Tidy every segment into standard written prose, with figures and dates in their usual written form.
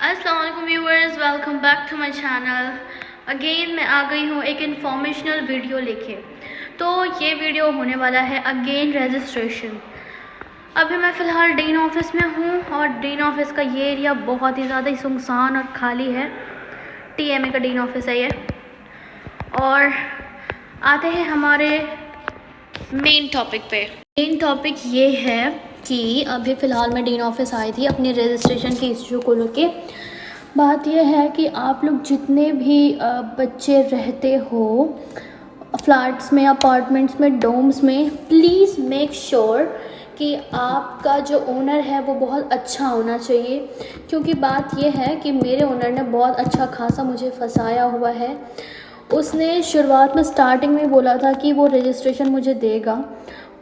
अस्सलाम वालेकुम viewers, welcome back to my channel. Again मैं आ गई हूँ एक इन्फॉर्मेशनल वीडियो लेके। तो ये वीडियो होने वाला है अगेन रजिस्ट्रेशन। अभी मैं फ़िलहाल डीन ऑफिस में हूँ और डीन ऑफिस का ये एरिया बहुत ही ज़्यादा सुनसान और खाली है। टीएमए का डीन ऑफिस है ये। और आते हैं हमारे मेन टॉपिक पे। मेन टॉपिक ये है कि अभी फ़िलहाल मैं डीन ऑफिस आई थी अपनी रजिस्ट्रेशन के इशू को लेके। बात यह है कि आप लोग जितने भी बच्चे रहते हो फ्लैट्स में, अपार्टमेंट्स में, डोम्स में, प्लीज़ मेक श्योर कि आपका जो ओनर है वो बहुत अच्छा होना चाहिए। क्योंकि बात यह है कि मेरे ओनर ने बहुत अच्छा खासा मुझे फंसाया हुआ है। उसने शुरुआत में स्टार्टिंग में बोला था कि वो रजिस्ट्रेशन मुझे देगा,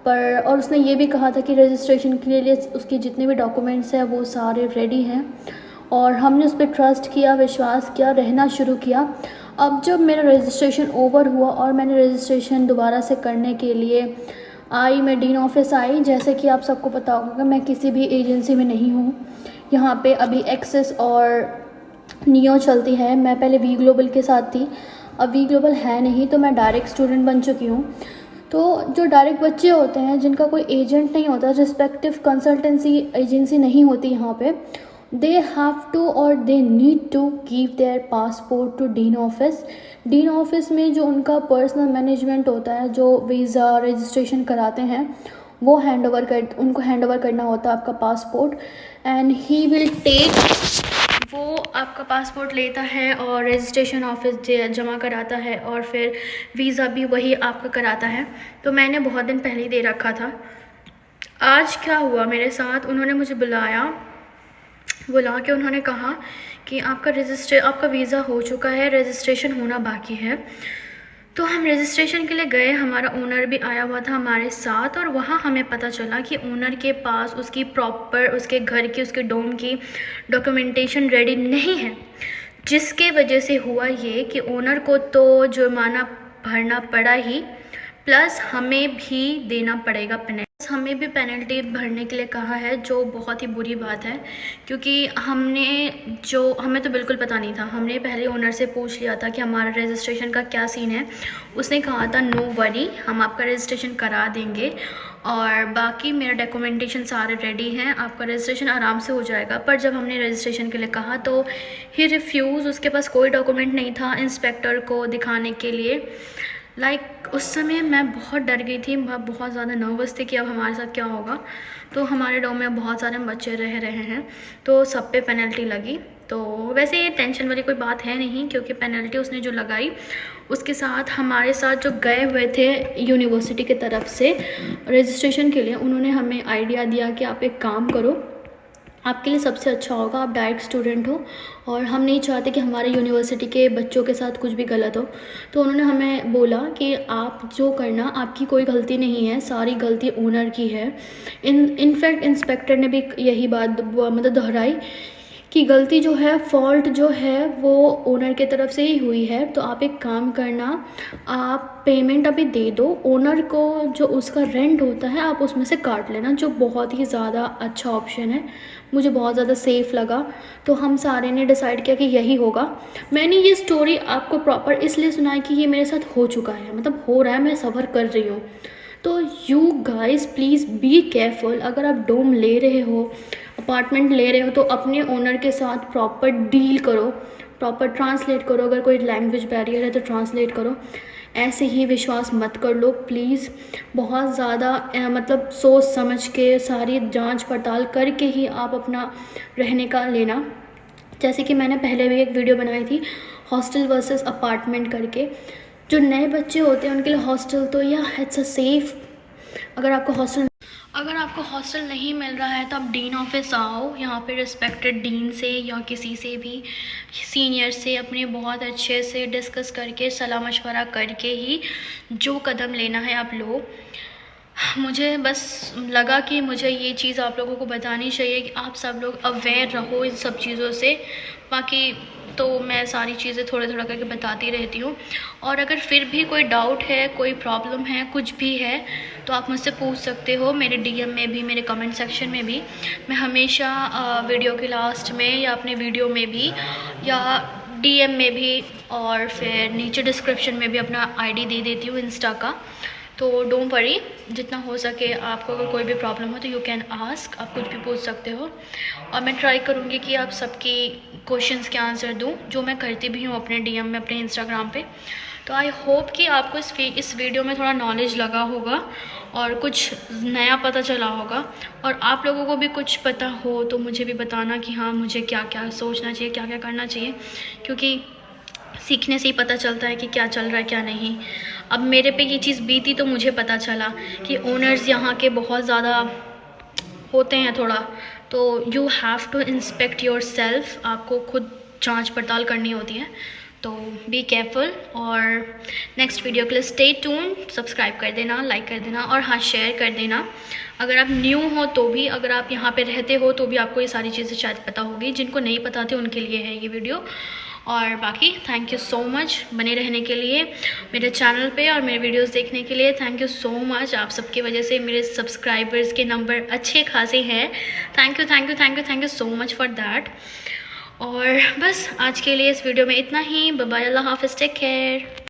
और उसने ये भी कहा था कि रजिस्ट्रेशन के लिए उसके जितने भी डॉक्यूमेंट्स हैं वो सारे रेडी हैं। और हमने उस पर ट्रस्ट किया, विश्वास किया, रहना शुरू किया। अब जब मेरा रजिस्ट्रेशन ओवर हुआ और मैंने रजिस्ट्रेशन दोबारा से करने के लिए मैं डीन ऑफिस आई। जैसे कि आप सबको पता होगा मैं किसी भी एजेंसी में नहीं हूँ। यहाँ पे अभी एक्सेस और नियो चलती है। मैं पहले वी ग्लोबल के साथ थी, अब वी ग्लोबल है नहीं, तो मैं डायरेक्ट स्टूडेंट बन चुकी हूँ। तो जो डायरेक्ट बच्चे होते हैं जिनका कोई एजेंट नहीं होता, रिस्पेक्टिव कंसल्टेंसी एजेंसी नहीं होती यहाँ पे, दे हैव टू और they need to give their passport to dean office. Dean office में जो उनका पर्सनल मैनेजमेंट होता है, जो वीज़ा रजिस्ट्रेशन कराते हैं, वो उनको हैंड ओवर करना होता है आपका passport. And he will take, वो आपका पासपोर्ट लेता है और रजिस्ट्रेशन ऑफिस जमा कराता है और फिर वीज़ा भी वही आपका कराता है। तो मैंने बहुत दिन पहले ही दे रखा था। आज क्या हुआ मेरे साथ, उन्होंने मुझे बुला के उन्होंने कहा कि आपका वीज़ा हो चुका है, रजिस्ट्रेशन होना बाकी है। तो हम रजिस्ट्रेशन के लिए गए, हमारा ओनर भी आया हुआ था हमारे साथ, और वहाँ हमें पता चला कि ओनर के पास उसकी प्रॉपर उसके घर की, उसके डोम की डॉक्यूमेंटेशन रेडी नहीं है। जिसके वजह से हुआ ये कि ओनर को तो जुर्माना भरना पड़ा ही, प्लस हमें भी देना पड़ेगा पेनल्टी। हमें भी पेनल्टी भरने के लिए कहा है, जो बहुत ही बुरी बात है। क्योंकि हमें तो बिल्कुल पता नहीं था। हमने पहले ओनर से पूछ लिया था कि हमारा रजिस्ट्रेशन का क्या सीन है। उसने कहा था नो वरी, हम आपका रजिस्ट्रेशन करा देंगे और बाकी मेरा डॉक्यूमेंटेशन सारे रेडी हैं, आपका रजिस्ट्रेशन आराम से हो जाएगा। पर जब हमने रजिस्ट्रेशन के लिए कहा तो ही रिफ्यूज़। उसके पास कोई डॉक्यूमेंट नहीं था इंस्पेक्टर को दिखाने के लिए। उस समय मैं बहुत डर गई थी, मैं बहुत ज़्यादा नर्वस थी कि अब हमारे साथ क्या होगा। तो हमारे डोम में बहुत सारे बच्चे रह रहे हैं, तो सब पे पेनल्टी लगी। तो वैसे ये टेंशन वाली कोई बात है नहीं, क्योंकि पेनल्टी उसने जो लगाई उसके साथ हमारे साथ जो गए हुए थे यूनिवर्सिटी की तरफ से रजिस्ट्रेशन के लिए, उन्होंने हमें आइडिया दिया कि आप एक काम करो, आपके लिए सबसे अच्छा होगा, आप डायरेक्ट स्टूडेंट हो और हम नहीं चाहते कि हमारे यूनिवर्सिटी के बच्चों के साथ कुछ भी गलत हो। तो उन्होंने हमें बोला कि आप जो करना, आपकी कोई गलती नहीं है, सारी गलती ओनर की है। इनफैक्ट इंस्पेक्टर ने भी यही बात मतलब दोहराई कि गलती जो है, फॉल्ट जो है वो ओनर के तरफ से ही हुई है। तो आप एक काम करना, आप पेमेंट अभी दे दो ओनर को, जो उसका रेंट होता है आप उसमें से काट लेना, जो बहुत ही ज़्यादा अच्छा ऑप्शन है, मुझे बहुत ज़्यादा सेफ़ लगा। तो हम सारे ने डिसाइड किया कि यही होगा। मैंने ये स्टोरी आपको प्रॉपर इसलिए सुनाई कि ये मेरे साथ हो चुका है, मतलब हो रहा है, मैं सफ़र कर रही हूँ। तो you guys please be careful. अगर आप डोम ले रहे हो, अपार्टमेंट ले रहे हो, तो अपने ओनर के साथ प्रॉपर डील करो, प्रॉपर ट्रांसलेट करो। अगर कोई लैंग्वेज बैरियर है तो ट्रांसलेट करो। ऐसे ही विश्वास मत कर लो प्लीज़। बहुत ज़्यादा मतलब सोच समझ के, सारी जांच पड़ताल करके ही आप अपना रहने का लेना। जैसे कि मैंने पहले भी एक वीडियो बनाई थी हॉस्टल वर्सेस अपार्टमेंट करके। जो नए बच्चे होते हैं उनके लिए हॉस्टल तो इट्स अ सेफ़। अगर आपको हॉस्टल नहीं मिल रहा है तो आप डीन ऑफिस आओ। यहाँ पे रिस्पेक्टेड डीन से या किसी से भी सीनियर से अपने बहुत अच्छे से डिस्कस करके, सलाह मशवरा करके ही जो कदम लेना है आप लो। मुझे बस लगा कि मुझे ये चीज़ आप लोगों को बतानी चाहिए कि आप सब लोग अवेयर रहो इन सब चीज़ों से। बाकी तो मैं सारी चीज़ें थोड़ा थोड़ा करके बताती रहती हूँ, और अगर फिर भी कोई डाउट है, कोई प्रॉब्लम है, कुछ भी है, तो आप मुझसे पूछ सकते हो मेरे डीएम में भी, मेरे कमेंट सेक्शन में भी। मैं हमेशा वीडियो के लास्ट में या अपने वीडियो में भी या डीएम में भी और फिर नीचे डिस्क्रिप्शन में भी अपना आईडी दे देती हूँ इंस्टा का। तो डोंट वरी, जितना हो सके आपको अगर कोई भी प्रॉब्लम हो तो यू कैन आस्क, आप कुछ भी पूछ सकते हो। और मैं ट्राई करूँगी कि आप सबकी क्वेश्चंस के आंसर दूँ, जो मैं करती भी हूँ अपने डीएम में, अपने इंस्टाग्राम पे। तो आई होप कि आपको इस वीडियो में थोड़ा नॉलेज लगा होगा और कुछ नया पता चला होगा। और आप लोगों को भी कुछ पता हो तो मुझे भी बताना कि हाँ, मुझे क्या क्या सोचना चाहिए, क्या क्या करना चाहिए, क्योंकि सीखने से ही पता चलता है कि क्या चल रहा है क्या नहीं। अब मेरे पे ये चीज़ बीती तो मुझे पता चला कि ओनर्स यहाँ के बहुत ज़्यादा होते हैं थोड़ा, तो you have to inspect yourself, आपको खुद जांच पड़ताल करनी होती है। तो बी केयरफुल, और नेक्स्ट वीडियो के लिए स्टे ट्यून, सब्सक्राइब कर देना, लाइक कर देना, और हाँ, शेयर कर देना। अगर आप न्यू हो तो भी, अगर आप यहाँ पे रहते हो तो भी आपको ये सारी चीज़ें शायद पता होगी, जिनको नहीं पता थे उनके लिए है ये वीडियो। और बाकी थैंक यू सो मच बने रहने के लिए मेरे चैनल पे और मेरे वीडियोस देखने के लिए। थैंक यू सो मच, आप सबकी वजह से मेरे सब्सक्राइबर्स के नंबर अच्छे खासे हैं। Thank you thank you thank you thank you so much for that. और बस आज के लिए इस वीडियो में इतना ही। बाय बाय, अल्लाह हाफिज़, टेक केयर।